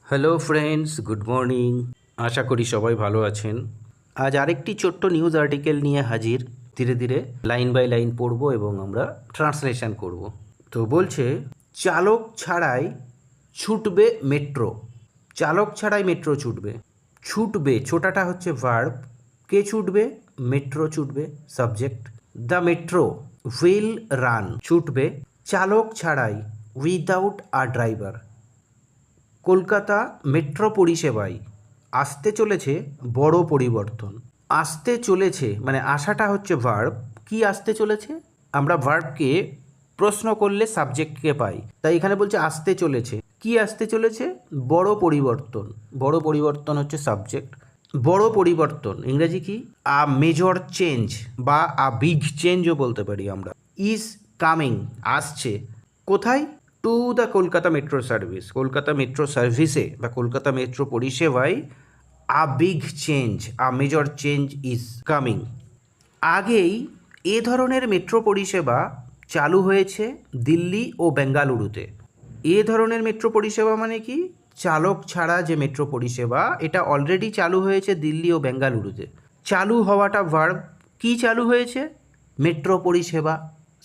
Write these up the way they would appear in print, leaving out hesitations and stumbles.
Hello friends, good morning. আশা করি সবাই ভালো আছেন। আজ আরেকটি ছোট্ট নিউজ আর্টিকেল নিয়ে হাজির। ধীরে ধীরে লাইন বাই লাইন পড়ব এবং আমরা ট্রান্সলেশন করব। তো বলছে, চালক ছাড়াই ছুটবে মেট্রো। চালক ছাড়াই মেট্রো ছুটবে। ছুটবে, ছোটাটা হচ্ছে ভার্ব। কে ছুটবে? মেট্রো ছুটবে, subject. The metro will run, ছুটবে চালক ছাড়াই, without a driver. Kolkata metro পরিষেবায় আসতে চলেছে বড় পরিবর্তন। আসতে চলেছে মানে আসাটা হচ্ছে ভার্ব। কি আসতে চলেছে? আমরা ভার্বকে প্রশ্ন করলে সাবজেক্টকে পাই, তাই এখানে বলছে আসতে চলেছে। কি আসতে চলেছে? বড় পরিবর্তন। বড় পরিবর্তন হচ্ছে সাবজেক্ট। বড় পরিবর্তন ইংরেজি কি? আ মেজর চেঞ্জ বা আ বিগ চেঞ্জও বলতে পারি আমরা। ইজ কামিং, আসছে। কোথায়? To the Kolkata metro service. Kolkata metro সার্ভিসে বা কলকাতা মেট্রো পরিষেবায় a big change, a major change is coming. আগেই এ ধরনের মেট্রো পরিষেবা চালু হয়েছে দিল্লি ও বেঙ্গালুরুতে। এ ধরনের মেট্রো পরিষেবা মানে কি? চালক ছাড়া যে মেট্রো পরিষেবা, এটা অলরেডি চালু হয়েছে দিল্লি ও বেঙ্গালুরুতে। চালু হওয়াটা ভার্ব। কি চালু হয়েছে? মেট্রো পরিষেবা,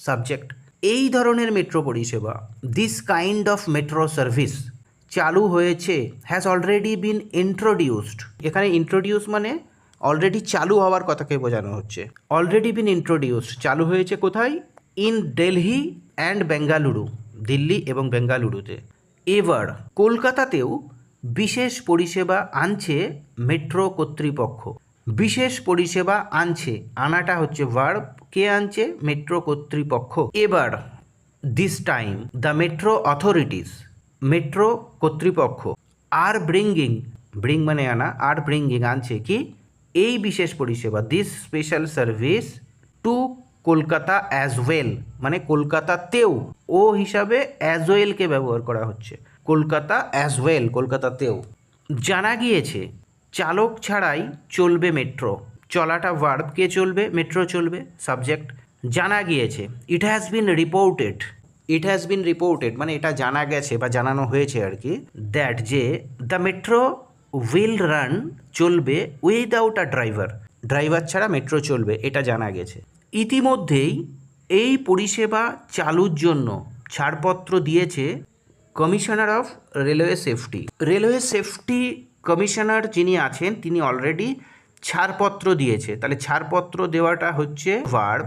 সাবজেক্ট। এই ধরনের মেট্রো পরিষেবা, this kind of metro service, চালু হয়েছে, হ্যাজ অলরেডি বিন ইন্ট্রোডিউসড। এখানে ইন্ট্রোডিউস মানে অলরেডি চালু হওয়ার কথাকে বোঝানো হচ্ছে। অলরেডি বিন ইন্ট্রোডিউসড, চালু হয়েছে কোথায়? ইন দিল্লি অ্যান্ড বেঙ্গালুরু, দিল্লি এবং বেঙ্গালুরুতে। এবার কলকাতাতেও বিশেষ পরিষেবা আনছে মেট্রো কর্তৃপক্ষ। বিশেষ পরিষেবা আনছে, আনাটা হচ্ছে ভার্ব। কে আনছে? মেট্রো কর্তৃপক্ষ। এবার this time the metro authorities, metro কর্তৃপক্ষ, আর ব্রিঙ্গিং, ব্রিং মানে আনা, আর ব্রিঙ্গিং আনছে কি? এই বিশেষ পরিষেবা, this special service to Kolkata as well, মানে কলকাতাতেও। ও হিসাবে অ্যাজ ওয়েলকে ব্যবহার করা হচ্ছে। কলকাতা অ্যাজ ওয়েল, কলকাতাতেও। জানা গিয়েছে চালক ছাড়াই চলবে মেট্রো। চলাটা ভার্ব। কে চলবে? মেট্রো চলবে, সাবজেক্ট। জানা গিয়েছে, it has been reported. It has been reported মানে এটা জানা গেছে বা জানানো হয়েছে আর কি, দ্যাট যে দ্য মেট্রো উইল রান, চলবে, উইদাউট আ ড্রাইভার, ড্রাইভার ছাড়া মেট্রো চলবে, এটা জানা গেছে। ইতিমধ্যেই এই পরিষেবা চালুর জন্য ছাড়পত্র দিয়েছে commissioner of railway safety. Railway safety commissioner যিনি আছেন তিনি অলরেডি ছাড়পত্র দিয়েছে। তাহলে ছাড়পত্র দেওয়াটা হচ্ছে verb.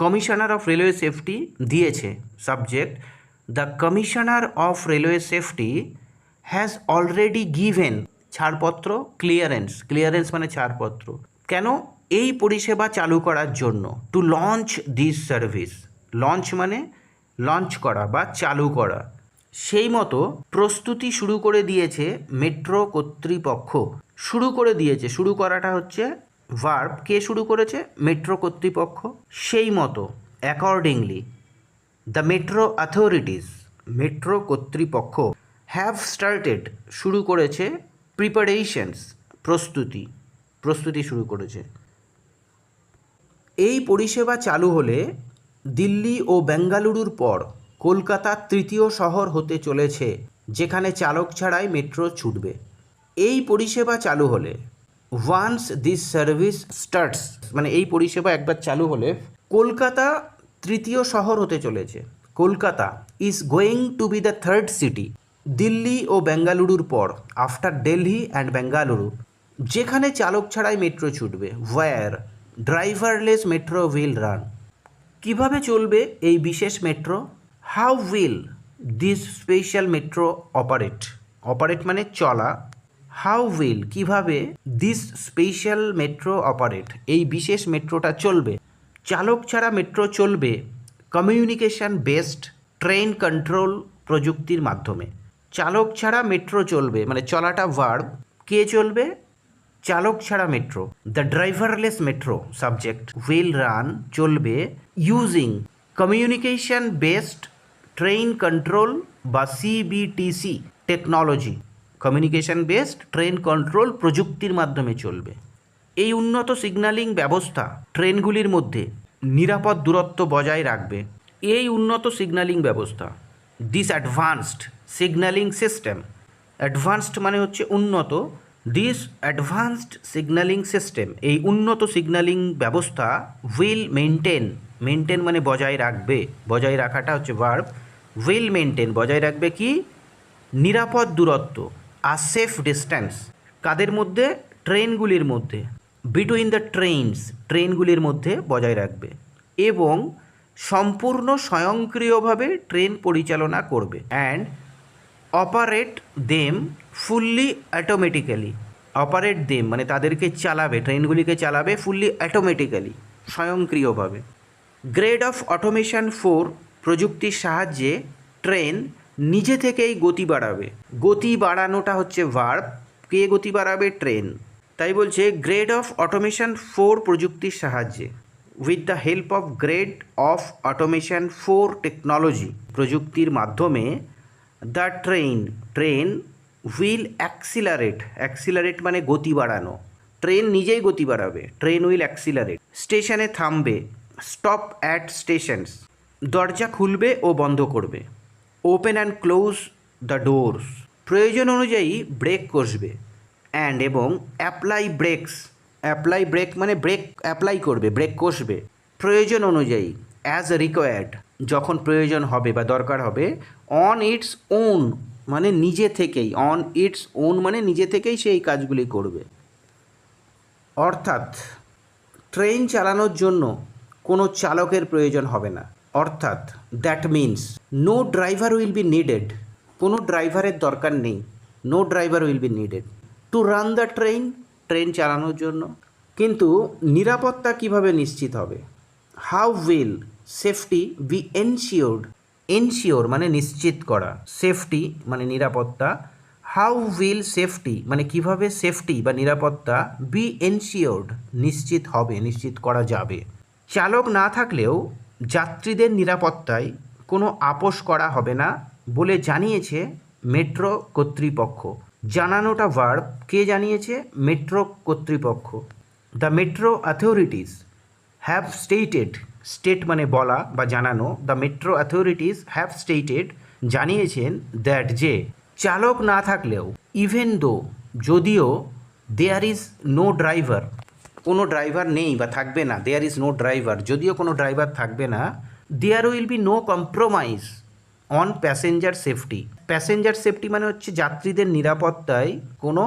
Commissioner of railway safety দিয়েছে, subject. The commissioner of railway safety has already given, ছাড়পত্র, ক্লিয়ারেন্স। ক্লিয়ারেন্স মানে ছাড়পত্র। কেন? এই পরিষেবা চালু করার জন্য। To launch this service, launch মানে লঞ্চ করা বা চালু করা। সেই মতো প্রস্তুতি শুরু করে দিয়েছে মেট্রো কর্তৃপক্ষ। শুরু করে দিয়েছে, শুরু করাটা হচ্ছে ভার্ব। কে শুরু করেছে? মেট্রো কর্তৃপক্ষ। সেই মতো, accordingly, the metro authorities, metro কর্তৃপক্ষ, হ্যাভ স্টার্টেড, শুরু করেছে, প্রিপারেশনস, প্রস্তুতি, প্রস্তুতি শুরু করেছে। এই পরিষেবা চালু হলে দিল্লি ও বেঙ্গালুরুর পর কলকাতা তৃতীয় শহর হতে চলেছে যেখানে চালক ছাড়াই মেট্রো ছুটবে। এই পরিষেবা চালু হলে, ওয়ান্স দিস সার্ভিস স্টার্টস মানে এই পরিষেবা একবার চালু হলে কলকাতা তৃতীয় শহর হতে চলেছে। Kolkata is going to be the third city, Delhi ও বেঙ্গালুরুর পর, আফটার দিল্লি অ্যান্ড বেঙ্গালুরু, যেখানে চালক ছাড়াই মেট্রো ছুটবে। Where driverless metro will run, কিভাবে চলবে এই বিশেষ metro? How will this special metro operate, operate মানে চলা। হাউ উইল কিভাবে, দিস স্পেশাল মেট্রো অপারেট এই বিশেষ মেট্রোটা চলবে। চালক ছাড়া মেট্রো চলবে কমিউনিকেশন বেসড ট্রেন কন্ট্রোল প্রযুক্তির মাধ্যমে। চালক ছাড়া মেট্রো চলবে মানে চলাটা ভার্ব। কে চলবে? চালক ছাড়া metro. The driverless metro, subject, will run, চলবে, using communication based train control বা CBTC technology. Communication based train control প্রযুক্তির মাধ্যমে চলবে। এই উন্নত সিগন্যালিং ব্যবস্থা ট্রেনগুলির মধ্যে নিরাপদ দূরত্ব বজায় রাখবে। এই উন্নত সিগন্যালিং ব্যবস্থা, this advanced signalling system advanced মানে হচ্ছে উন্নত। দিস অ্যাডভান্সড সিগন্যালিং সিস্টেম, এই উন্নত সিগন্যালিং ব্যবস্থা উইল মেনটেন মানে বজায় রাখবে, বজায় রাখাটা হচ্ছে ভার্ব। উইল মেনটেন বজায় রাখবে কি, নিরাপদ দূরত্ব, আর সেফ ডিস্ট্যান্স, কাদের মধ্যে, ট্রেনগুলির মধ্যে, বিটুইন দ্য ট্রেনগুলির মধ্যে বজায় রাখবে, এবং সম্পূর্ণ স্বয়ংক্রিয়ভাবে ট্রেন পরিচালনা করবে। And operate them fully automatically, operate them মানে তাদেরকে চালাবে, ট্রেনগুলিকে চালাবে ফুললি অটোমেটিক্যালি, স্বয়ংক্রিয়ভাবে। গ্রেড অফ অটোমেশন 4, প্রযুক্তির সাহায্যে ট্রেন নিজে থেকেই গতি বাড়াবে। গতি বাড়ানোটা হচ্ছে ভার্ব, কে গতি বাড়াবে, ট্রেন। তাই বলছে গ্রেড অফ অটোমেশন 4 প্রযুক্তির সাহায্যে, with the help of grade of automation 4 technology, প্রযুক্তির মাধ্যমে দ্য ট্রেন উইল অ্যাক্সিলারেট মানে গতি বাড়ানো, ট্রেন নিজেই গতি বাড়াবে, ট্রেন উইল অ্যাক্সিলারেট। স্টেশনে থামবে, স্টপ অ্যাট স্টেশনস, দরজা খুলবে ও বন্ধ করবে। Open and close the doors, প্রয়োজন অনুযায়ী ব্রেক কষবে। অ্যান্ড এবং অ্যাপ্লাই ব্রেক মানে ব্রেক অ্যাপ্লাই করবে, ব্রেক কষবে প্রয়োজন অনুযায়ী, অ্যাজ রিকোয়ার্ড যখন প্রয়োজন হবে বা দরকার হবে। অন ইটস ওন মানে নিজে থেকেই, অন ইটস ওন মানে নিজে থেকেই সেই কাজগুলি করবে। অর্থাৎ ট্রেন চালানোর জন্য কোনো চালকের প্রয়োজন হবে না। অর্থাৎ that means no driver will be needed, কোনো ড্রাইভারের দরকার নেই, no driver will be needed to run the train চালানোর জন্য। কিন্তু নিরাপত্তা কিভাবে নিশ্চিত হবে? How will safety be ensure মানে নিশ্চিত করা, সেফটি মানে নিরাপত্তা। হাউ উইল সেফটি মানে কিভাবে সেফটি বা নিরাপত্তা বি এনশিওর্ড নিশ্চিত হবে, নিশ্চিত করা যাবে। চালক না থাকলেও যাত্রীদের নিরাপত্তায় কোনো আপোষ করা হবে না বলে জানিয়েছে মেট্রো কর্তৃপক্ষ। জানানোটা ভার্ব, কে জানিয়েছে, মেট্রো কর্তৃপক্ষ। The metro authorities have state মানে বলা বা জানানো, the metro authorities have stated জানিয়েছেন, দ্যাট যে চালক না থাকলেও, ইভেন দো যদিও, দেয়ার ইজ নো ড্রাইভার কোনো ড্রাইভার নেই বা থাকবে না, দেয়ার ইজ নো ড্রাইভার যদিও কোনো ড্রাইভার থাকবে না, there will be no compromise on passenger safety মানে হচ্ছে যাত্রীদের নিরাপত্তায় কোনো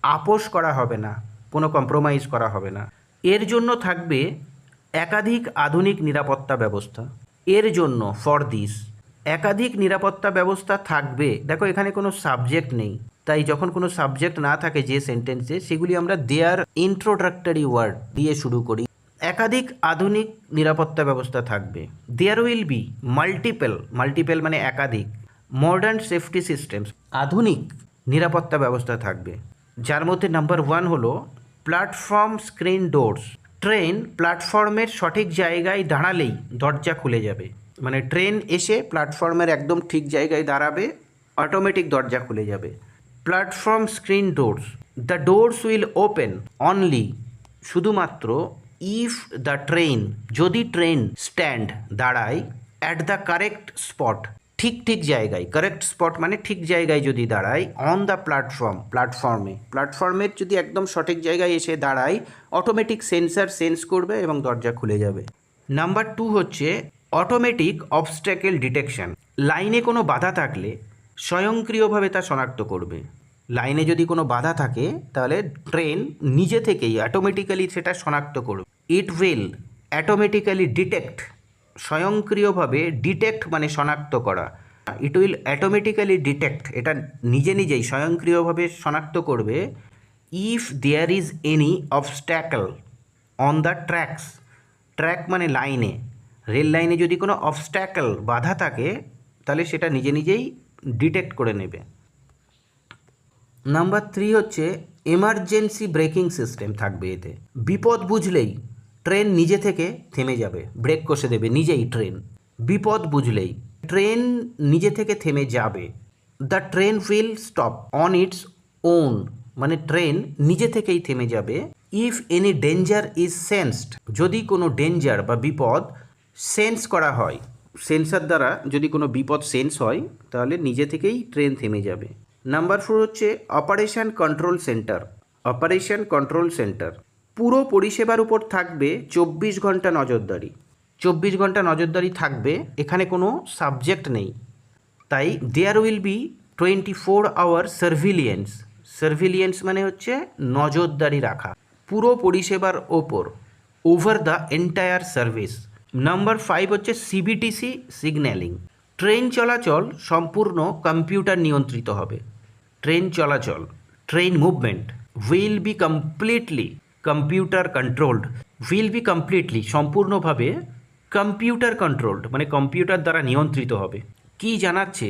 আপোষ করা হবে না, কোনো কম্প্রোমাইজ করা হবে না। এর জন্য থাকবে একাধিক আধুনিক নিরাপত্তা ব্যবস্থা, এর জন্য ফর দিস একাধিক নিরাপত্তা ব্যবস্থা থাকবে। দেখো এখানে কোনো সাবজেক্ট নেই, তাই যখন কোনো সাবজেক্ট না থাকে যে সেন্টেন্সে, সেগুলি আমরা দেয়ার ইন্ট্রোডাক্টরি ওয়ার্ড দিয়ে শুরু করি। একাধিক আধুনিক নিরাপত্তা ব্যবস্থা থাকবে। দেয়ার উইল বি মাল্টিপল মানে একাধিক, মডার্ন সেফটি সিস্টেমস আধুনিক নিরাপত্তা ব্যবস্থা থাকবে, যার মধ্যে নাম্বার 1 হলো প্ল্যাটফর্ম স্ক্রিন ডোরস। ট্রেন প্ল্যাটফর্মের সঠিক জায়গায় দাঁড়ালেই দরজা খুলে যাবে, মানে ট্রেন এসে প্ল্যাটফর্মের একদম ঠিক জায়গায় দাঁড়াবে, অটোমেটিক দরজা খুলে যাবে। Platform screen doors, the doors will open only শুধুমাত্র, ইফ দ্য ট্রেন যদি ট্রেন স্ট্যান্ড দাঁড়ায়, অ্যাট দ্য কারেক্ট স্পট ঠিক জায়গায়, কারেক্ট স্পট মানে ঠিক জায়গায় যদি দাঁড়ায়, অন দ্য প্ল্যাটফর্মের যদি একদম সঠিক জায়গায় এসে দাঁড়ায়, অটোমেটিক সেন্সার সেন্স করবে এবং দরজা খুলে যাবে। নাম্বার 2 হচ্ছে অটোমেটিক অবস্ট্যাকেল ডিটেকশন। লাইনে কোনো বাধা থাকলে স্বয়ংক্রিয়ভাবে তা শনাক্ত করবে। লাইনে যদি কোনো বাধা থাকে তাহলে ট্রেন নিজে থেকেই অটোমেটিক্যালি সেটা শনাক্ত করবে। ইট উইল অটোমেটিক্যালি ডিটেক্ট, স্বয়ংক্রিয়ভাবে ডিটেক্ট মানে শনাক্ত করা, ইট উইল অটোমেটিক্যালি ডিটেক্ট এটা নিজেই স্বয়ংক্রিয়ভাবে শনাক্ত করবে। If there is any obstacle on the track মানে লাইনে, রেল লাইনে যদি কোনো অবস্ট্যাকল বাধা থাকে তাহলে সেটা নিজেই ডিটেক্ট করে নেবে। নাম্বার 3 হচ্ছে এমার্জেন্সি ব্রেকিং সিস্টেম থাকবে এতে। বিপদ বুঝলেই ট্রেন নিজে থেকে থেমে যাবে, ব্রেক কষে দেবে নিজেই ট্রেন। বিপদ বুঝলেই ট্রেন নিজে থেকে থেমে যাবে। The train will stop on its own মানে ট্রেন নিজে থেকেই থেমে যাবে। If any danger is sensed যদি কোনো ডেঞ্জার বা বিপদ সেন্স করা হয়, সেন্সার দ্বারা যদি কোনো বিপদ সেন্স হয় তাহলে নিজে থেকেই ট্রেন থেমে যাবে। নাম্বার 4 হচ্ছে operation control centre. Operation control centre পুরো পরিষেবার উপর থাকবে 24 ঘন্টা নজরদারি। 24 ঘন্টা নজরদারি থাকবে, এখানে কোনো সাবজেক্ট নেই, তাই there will be 24 hour surveillance. Surveillance মানে হচ্ছে নজরদারি রাখা পুরো পরিষেবার ওপর, over the entire service. Number 5 হচ্ছে সিবিটিসি সিগন্যালিং। ট্রেন চলাচল সম্পূর্ণ কম্পিউটার নিয়ন্ত্রিত হবে। ট্রেন চলাচল, train movement will be completely computer controlled. Will be completely সম্পূর্ণভাবে কম্পিউটার কন্ট্রোলড মানে কম্পিউটার দ্বারা নিয়ন্ত্রিত হবে। কি জানাচ্ছে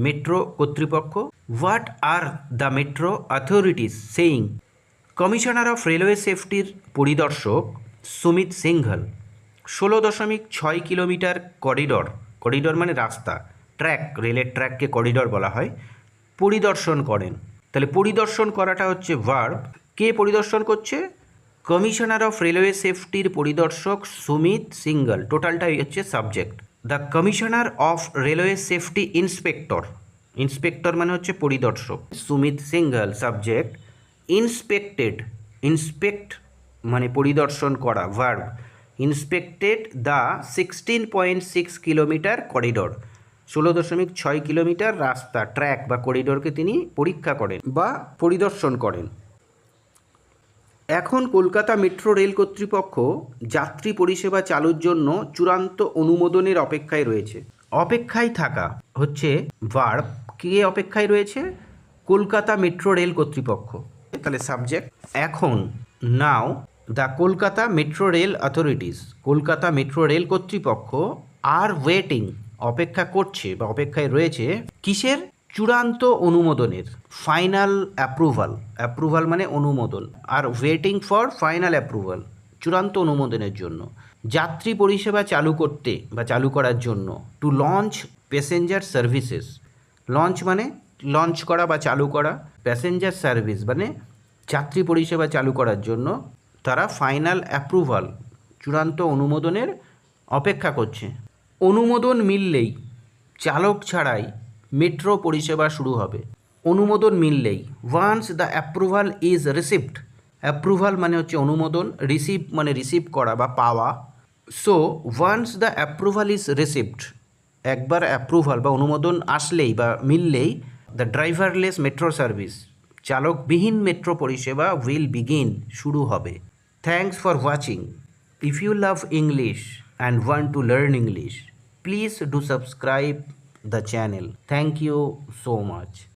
মেট্রো কর্তৃপক্ষ? What are the metro authorities saying? Commissioner of railway সেফটির পরিদর্শক Sumit Singhal 16.6 kilometre corridor, corridor মানে রাস্তা, ট্র্যাক, রেলের ট্র্যাককে করিডর বলা হয়, পরিদর্শন করেন। তাহলে পরিদর্শন করাটা হচ্ছে ভার্ব। কে পরিদর্শন করছে? কমিশনার অফ রেলওয়ে সেফটির পরিদর্শক সুমিত সিংঘল, টোটালটাই হচ্ছে subject. The commissioner of railway safety inspector, inspector মানে হচ্ছে পরিদর্শক, Sumit Singhal subject. Inspected, inspect মানে পরিদর্শন করা, verb. Inspected the 16.6 kilometre corridor, 16.6 kilometre রাস্তা, ট্র্যাক বা করিডরকে তিনি পরীক্ষা করেন বা পরিদর্শন করেন। এখন কলকাতা মেট্রো রেল কর্তৃপক্ষ যাত্রী পরিষেবা চালুর জন্য চূড়ান্ত অনুমোদনের অপেক্ষায় রয়েছে। অপেক্ষায় থাকা হচ্ছে ভার্ব। কে অপেক্ষায় রয়েছে? কলকাতা মেট্রো রেল কর্তৃপক্ষ, তাহলে সাবজেক্ট। এখন now the Kolkata metro rail authorities, Kolkata metro rail কর্তৃপক্ষ আর ওয়েটিং অপেক্ষা করছে বা অপেক্ষায় রয়েছে কিসের? চূড়ান্ত অনুমোদনের, ফাইনাল অ্যাপ্রুভাল। অ্যাপ্রুভাল মানে অনুমোদন, আর ওয়েটিং ফর ফাইনাল অ্যাপ্রুভাল চূড়ান্ত অনুমোদনের জন্য যাত্রী পরিষেবা চালু করতে বা চালু করার জন্য। To launch passenger services, launch মানে লঞ্চ করা বা চালু করা, প্যাসেঞ্জার সার্ভিস মানে যাত্রী পরিষেবা চালু করার জন্য তারা ফাইনাল অ্যাপ্রুভাল চূড়ান্ত অনুমোদনের অপেক্ষা করছে। অনুমোদন মিললেই, চালক ছাড়াই মেট্রো পরিষেবা শুরু হবে। অনুমোদন মিললেই, once the approval is received. Approval মানে হচ্ছে অনুমোদন, রিসিভ মানে রিসিভ করা বা পাওয়া। So once the approval is received, একবার অ্যাপ্রুভাল বা অনুমোদন আসলেই বা মিললেই, দ্য ড্রাইভারলেস মেট্রো সার্ভিস, চালকবিহীন মেট্রো পরিষেবা উইল বিগিন শুরু হবে। Thanks for watching. If you love English and want to learn English, please do subscribe the channel. Thank you so much.